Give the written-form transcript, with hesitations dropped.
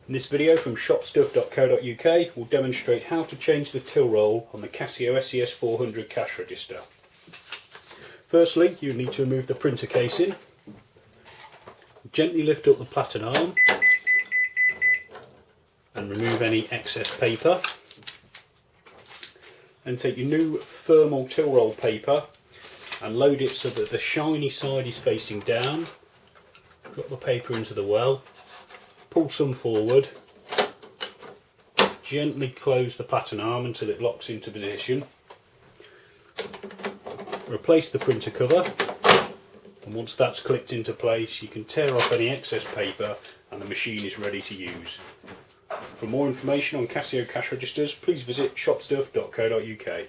In this video from shopstuff.co.uk we'll demonstrate how to change the till roll on the Casio SE-S400 cash register. Firstly, you need to remove the printer casing. Gently lift up the platen arm and remove any excess paper. Then take your new thermal till roll paper and load it so that the shiny side is facing down. Drop the paper into the well, pull some forward, gently close the platen arm until it locks into position. Replace the printer cover, and once that's clicked into place you can tear off any excess paper and the machine is ready to use. For more information on Casio cash registers, please visit shopstuff.co.uk.